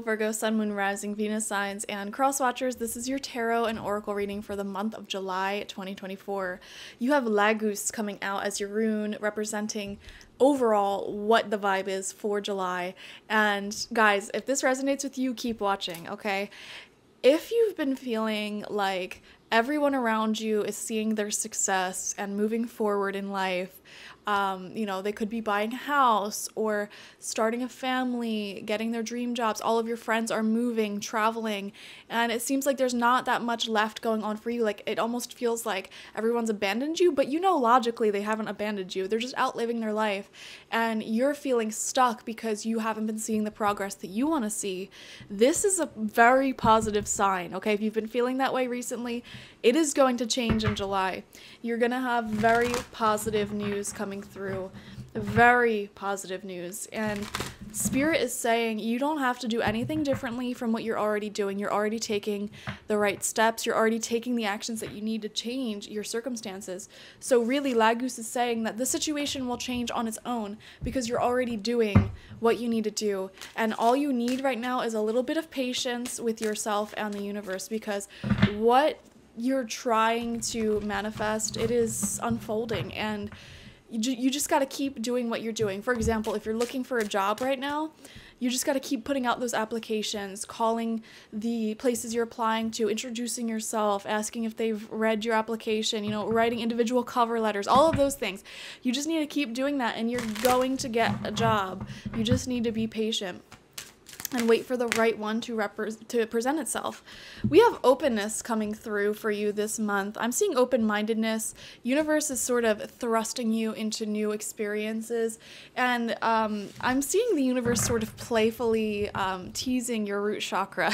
Virgo, Sun, Moon, Rising, Venus signs, and cross watchers. This is your tarot and oracle reading for the month of July 2024. You have Lagus coming out as your rune, representing overall what the vibe is for July. And guys, if this resonates with you, keep watching, okay? If you've been feeling like everyone around you is seeing their success and moving forward in life, they could be buying a house or starting a family, getting their dream jobs. All of your friends are moving, traveling, and it seems like there's not that much left going on for you. Like, it almost feels like everyone's abandoned you, but logically they haven't abandoned you. They're just out living their life, and you're feeling stuck because you haven't been seeing the progress that you want to see. This is a very positive sign, okay? If you've been feeling that way recently, it is going to change in July. You're going to have very positive news coming through. Very positive news. And Spirit is saying you don't have to do anything differently from what you're already doing. You're already taking the right steps. You're already taking the actions that you need to change your circumstances. So really, Lagus is saying that the situation will change on its own because you're already doing what you need to do. And all you need right now is a little bit of patience with yourself and the universe, because what you're trying to manifest, it is unfolding, and you just got to keep doing what you're doing. For example, if you're looking for a job right now, you just got to keep putting out those applications, calling the places you're applying to, introducing yourself, asking if they've read your application, writing individual cover letters, all of those things. You just need to keep doing that, and you're going to get a job. You just need to be patient and wait for the right one to present itself. We have openness coming through for you this month. I'm seeing open-mindedness. Universe is sort of thrusting you into new experiences, and I'm seeing the universe sort of playfully teasing your root chakra.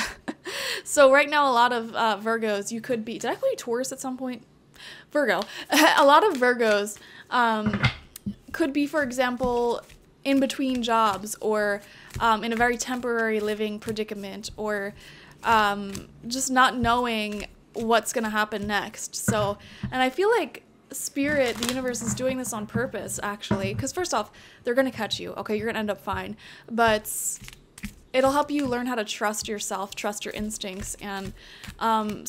So right now, a lot of Virgos, you could be, did I call you Taurus at some point? Virgo. A lot of Virgos could be, for example, in between jobs, or in a very temporary living predicament, or just not knowing what's going to happen next. So, and I feel like Spirit, the universe, is doing this on purpose, actually, because first off, they're going to catch you, okay? You're going to end up fine, but it'll help you learn how to trust yourself, trust your instincts, and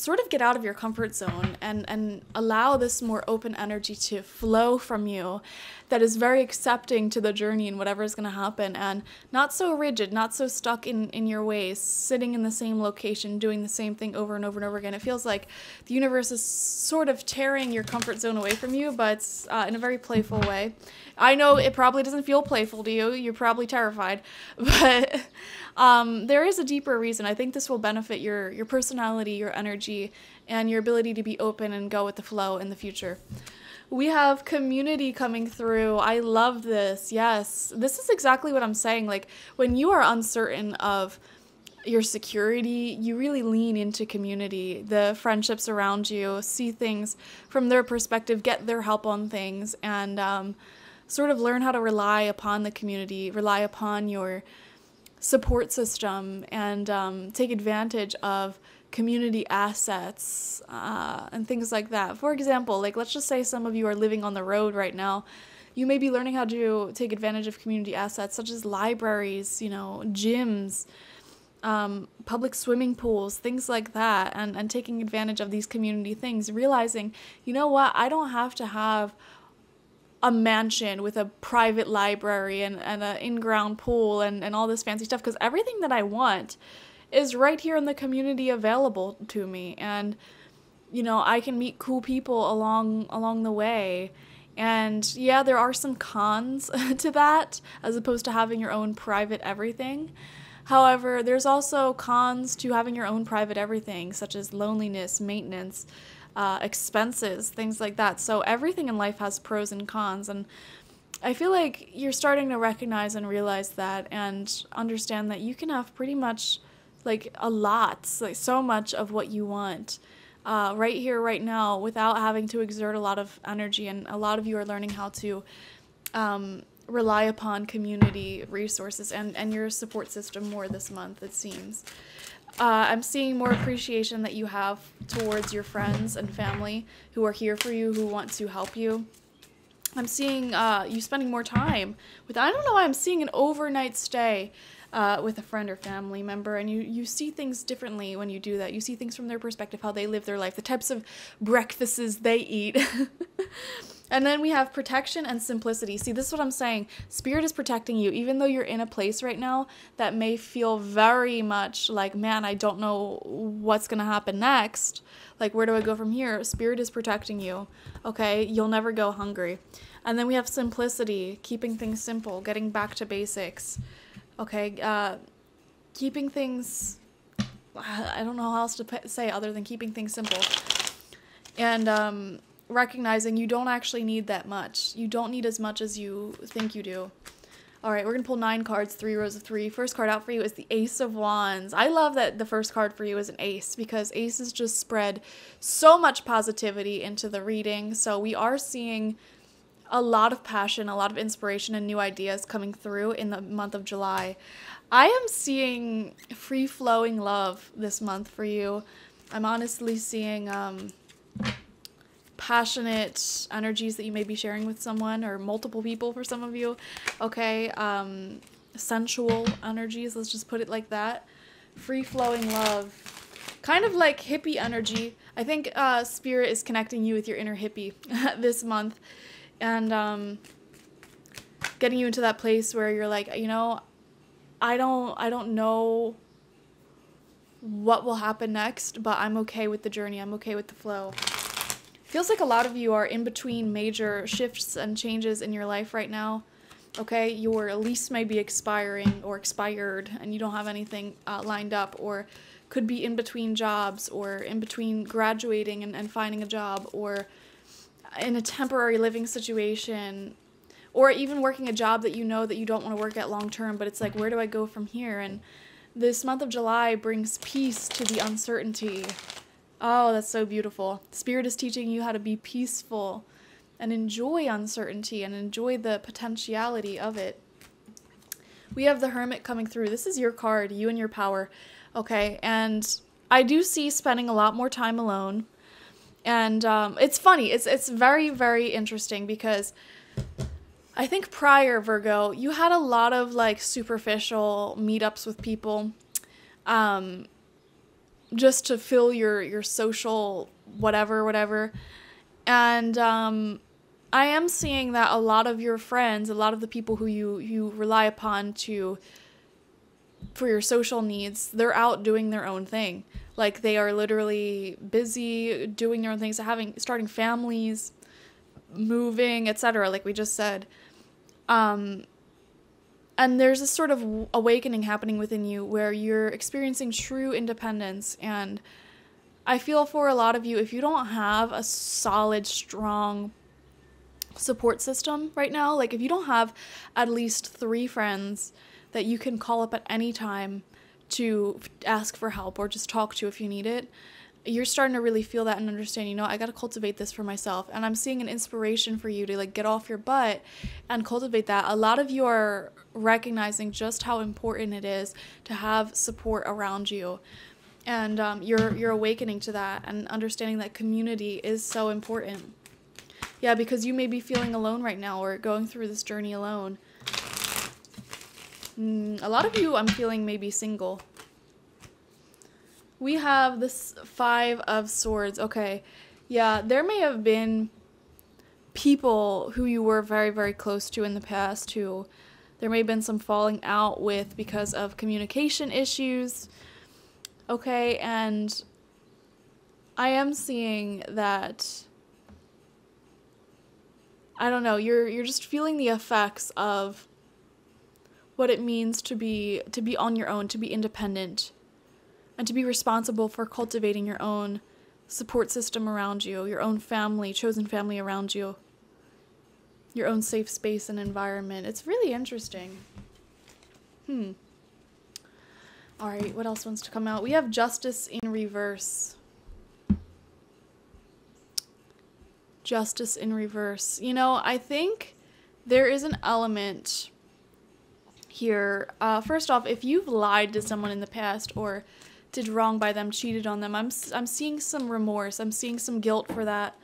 sort of get out of your comfort zone and allow this more open energy to flow from you that is very accepting to the journey and whatever is going to happen, and not so rigid, not so stuck in your ways, sitting in the same location, doing the same thing over and over and over again. It feels like the universe is sort of tearing your comfort zone away from you, but in a very playful way. I know it probably doesn't feel playful to you. You're probably terrified, but there is a deeper reason. I think this will benefit your personality, your energy, and your ability to be open and go with the flow in the future. We have community coming through. I love this. Yes, this is exactly what I'm saying. Like, when you are uncertain of your security, you really lean into community. The friendships around you, see things from their perspective, get their help on things, and sort of learn how to rely upon the community, rely upon your support system, and take advantage of community assets and things like that. For example, like, let's just say some of you are living on the road right now. You may be learning how to take advantage of community assets such as libraries, gyms, public swimming pools, things like that, and taking advantage of these community things, realizing, I don't have to have a mansion with a private library and an in-ground pool and all this fancy stuff, because everything that I want is right here in the community available to me. And, I can meet cool people along the way. And yeah, there are some cons to that, as opposed to having your own private everything. However, there's also cons to having your own private everything, such as loneliness, maintenance, expenses, things like that. So everything in life has pros and cons, and I feel like you're starting to recognize and realize that, and understand that you can have pretty much like a lot, like so much of what you want right here, right now, without having to exert a lot of energy. And a lot of you are learning how to rely upon community resources and your support system more this month, it seems. I'm seeing more appreciation that you have towards your friends and family who are here for you, who want to help you. I'm seeing you spending more time with, I don't know why I'm seeing an overnight stay with a friend or family member, and you see things differently when you do that. You see things from their perspective, how they live their life, the types of breakfasts they eat. And then we have protection and simplicity. See, this is what I'm saying. Spirit is protecting you, even though you're in a place right now that may feel very much like, man, I don't know what's going to happen next. Like, where do I go from here? Spirit is protecting you, okay? You'll never go hungry. And then we have simplicity, keeping things simple, getting back to basics, okay? Keeping things, I don't know how else to say other than keeping things simple. And recognizing you don't actually need that much. You don't need as much as you think you do. All right, we're going to pull 9 cards, 3 rows of 3. First card out for you is the Ace of Wands. I love that the first card for you is an ace, because aces just spread so much positivity into the reading. So we are seeing a lot of passion, a lot of inspiration, and new ideas coming through in the month of July. I am seeing free-flowing love this month for you. I'm honestly seeing passionate energies that you may be sharing with someone, or multiple people for some of you, okay? Sensual energies, let's just put it like that. Free-flowing love, kind of like hippie energy. I think Spirit is connecting you with your inner hippie this month, and getting you into that place where you're like, you know, I don't know what will happen next, but I'm okay with the journey. I'm okay with the flow. Feels like a lot of you are in between major shifts and changes in your life right now. Okay, your lease may be expiring or expired, and you don't have anything lined up, or could be in between jobs, or in between graduating and finding a job, or in a temporary living situation, or even working a job that you know that you don't want to work at long term, but it's like, where do I go from here? And this month of July brings peace to the uncertainty. Oh, that's so beautiful. Spirit is teaching you how to be peaceful and enjoy uncertainty and enjoy the potentiality of it. We have the Hermit coming through. This is your card, you and your power. Okay, and I do see spending a lot more time alone. And it's funny. It's very, very interesting, because I think prior, Virgo, you had a lot of like superficial meetups with people. Just to fill your social whatever. And I am seeing that a lot of your friends, a lot of the people who you rely upon for your social needs, they're out doing their own thing. Like, they are literally busy doing their own things, starting families, moving, etc., like we just said. And there's a sort of awakening happening within you where you're experiencing true independence. And I feel for a lot of you, if you don't have a solid, strong support system right now, like if you don't have at least 3 friends that you can call up at any time to ask for help or just talk to if you need it, you're starting to really feel that and understand, you know, I got to cultivate this for myself. And I'm seeing an inspiration for you to like get off your butt and cultivate that. A lot of you are recognizing just how important it is to have support around you. And you're awakening to that and understanding that community is so important. Yeah, because you may be feeling alone right now or going through this journey alone. A lot of you, I'm feeling, may be single. We have this 5 of Swords. Okay, yeah, there may have been people who you were very, very close to in the past who there may have been some falling out with because of communication issues. Okay, and I am seeing that, I don't know, you're just feeling the effects of what it means to be on your own, to be independent, and to be responsible for cultivating your own support system around you, your own family, chosen family around you, your own safe space and environment. It's really interesting. All right, what else wants to come out? We have Justice in reverse. Justice in reverse. You know, I think there is an element here. First off, if you've lied to someone in the past or did wrong by them, cheated on them, I'm seeing some remorse. I'm seeing some guilt for that,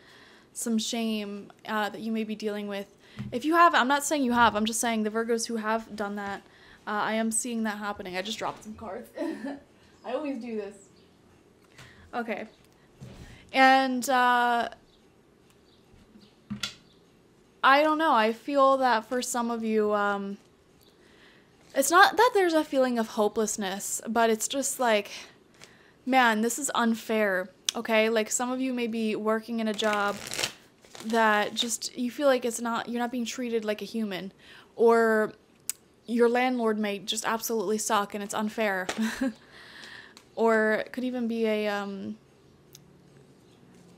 some shame that you may be dealing with. If you have, I'm not saying you have, I'm just saying the Virgos who have done that, I am seeing that happening. I just dropped some cards. I always do this. Okay. And I don't know. I feel that for some of you, it's not that there's a feeling of hopelessness, but it's just like, man, this is unfair. Okay? Like some of you may be working in a job that just, you feel like you're not being treated like a human, or your landlord may just absolutely suck and it's unfair. Or it could even be a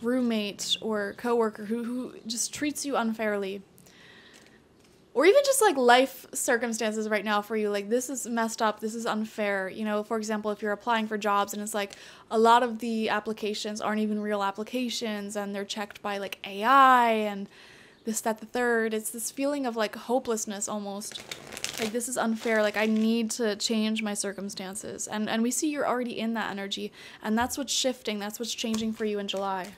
roommate or coworker who just treats you unfairly. Or even just like life circumstances right now for you, like this is messed up, this is unfair. You know, for example, if you're applying for jobs and it's like a lot of the applications aren't even real applications and they're checked by like AI and this, that, the third. It's this feeling of like hopelessness almost. Like this is unfair, like I need to change my circumstances. And we see you're already in that energy, and that's what's shifting, that's what's changing for you in July.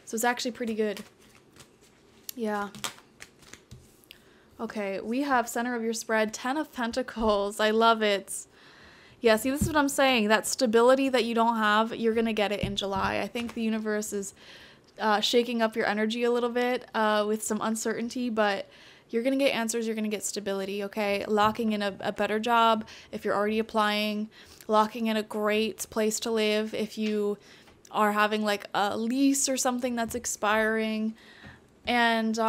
So it's actually pretty good. Yeah. Okay, we have center of your spread, 10 of Pentacles. I love it. Yeah, see, this is what I'm saying. That stability that you don't have, you're going to get it in July. I think the universe is shaking up your energy a little bit with some uncertainty, but you're going to get answers. You're going to get stability, okay? Locking in a better job if you're already applying. Locking in a great place to live if you are having like a lease or something that's expiring. And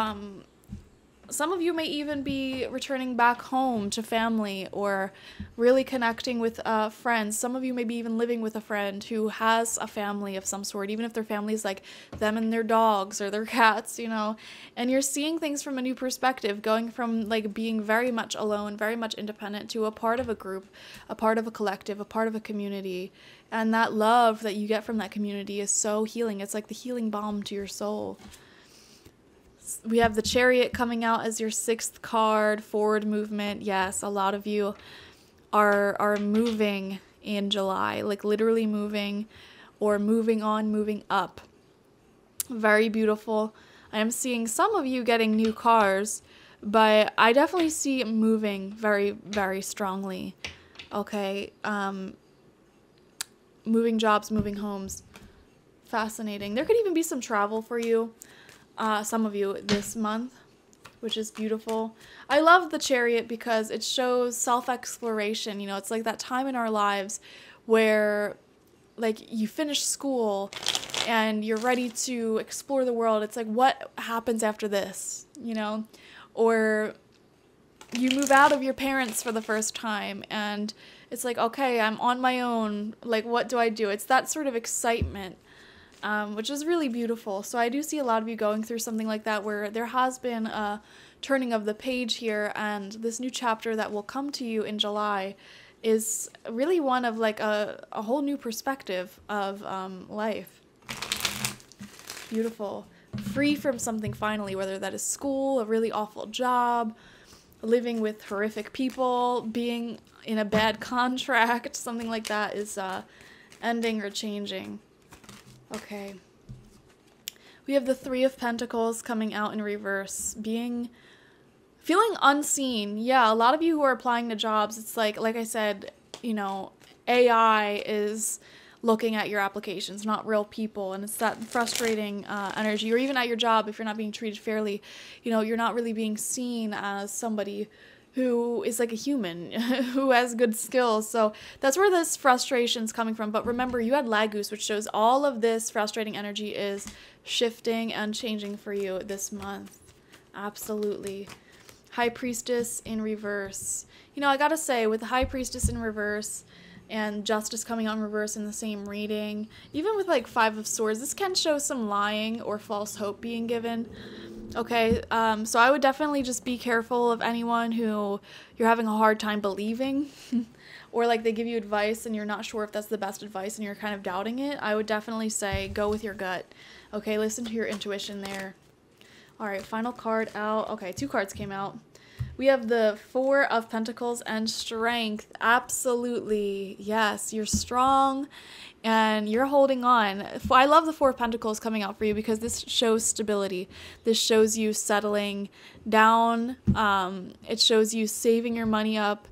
some of you may even be returning back home to family or really connecting with friends. Some of you may be even living with a friend who has a family of some sort, even if their family is like them and their dogs or their cats, you know. And you're seeing things from a new perspective, going from like being very much alone, very much independent, to a part of a group, a part of a collective, a part of a community. And that love that you get from that community is so healing. It's like the healing balm to your soul. We have the Chariot coming out as your 6th card, forward movement. Yes, a lot of you are moving in July, like literally moving or moving on, moving up. Very beautiful. I am seeing some of you getting new cars, but I definitely see moving very, very strongly. Okay. Moving jobs, moving homes. Fascinating. There could even be some travel for you. Some of you this month, which is beautiful. I love the Chariot because it shows self-exploration. You know, it's like that time in our lives where like you finish school and you're ready to explore the world. It's like, what happens after this, you know? Or you move out of your parents for the first time and it's like, okay, I'm on my own. Like, what do I do? It's that sort of excitement. Which is really beautiful. So I do see a lot of you going through something like that where there has been a turning of the page here, and this new chapter that will come to you in July is really one of like a whole new perspective of life. Beautiful. Free from something finally, whether that is school, a really awful job, living with horrific people, being in a bad contract, something like that is ending or changing. Okay. We have the 3 of Pentacles coming out in reverse, feeling unseen. Yeah, a lot of you who are applying to jobs, it's like I said, you know, AI is looking at your applications, not real people, and it's that frustrating energy. Or even at your job, if you're not being treated fairly, you know, you're not really being seen as somebody who is like a human, who has good skills. So that's where this frustration's coming from. But remember, you had Lagus, which shows all of this frustrating energy is shifting and changing for you this month. Absolutely. High Priestess in reverse. You know, I gotta say, with the High Priestess in reverse and Justice coming out in reverse in the same reading, even with like 5 of Swords, this can show some lying or false hope being given. Okay, so I would definitely just be careful of anyone who you're having a hard time believing or like they give you advice and you're not sure if that's the best advice and you're kind of doubting it. I would definitely say go with your gut. Okay, listen to your intuition there. All right, final card out. Okay, 2 cards came out. We have the 4 of Pentacles and Strength. Absolutely. Yes, you're strong and you're holding on. I love the 4 of Pentacles coming out for you because this shows stability. This shows you settling down. It shows you saving your money up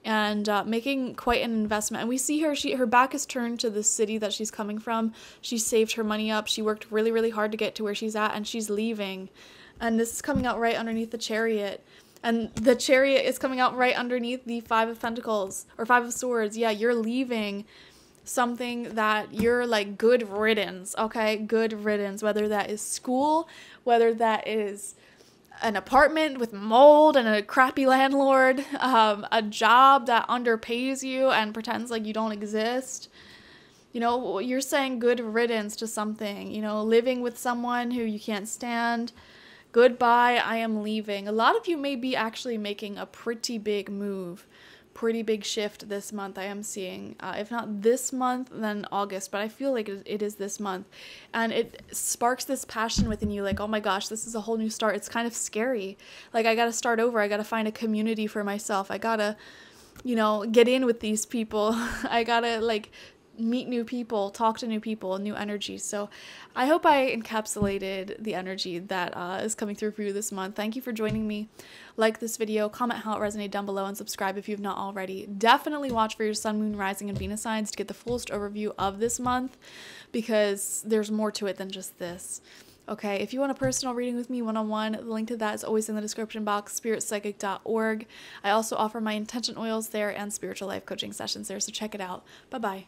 and making quite an investment. And we see her back is turned to the city that she's coming from. She saved her money up. She worked really, really hard to get to where she's at, and she's leaving. And this is coming out right underneath the Chariot. And the Chariot is coming out right underneath the Five of Pentacles, or Five of Swords. Yeah, you're leaving something that you're like, good riddance, okay? Good riddance, whether that is school, whether that is an apartment with mold and a crappy landlord, a job that underpays you and pretends like you don't exist. You know, you're saying good riddance to something, you know, living with someone who you can't stand. Goodbye, I am leaving. A lot of you may be actually making a pretty big move, pretty big shift this month. I am seeing, if not this month, then August, but I feel like it is this month. And it sparks this passion within you, like, oh my gosh, this is a whole new start. It's kind of scary. Like, I gotta start over. I gotta find a community for myself. I gotta, you know, get in with these people. I gotta, like, meet new people, talk to new people, new energy. So I hope I encapsulated the energy that is coming through for you this month. Thank you for joining me. Like this video, comment how it resonated down below, and subscribe if you've not already. Definitely watch for your sun, moon, rising, and Venus signs to get the fullest overview of this month, because there's more to it than just this. Okay, if you want a personal reading with me one-on-one, the link to that is always in the description box, spiritpsychic.org. I also offer my intention oils there and spiritual life coaching sessions there, so check it out. Bye-bye.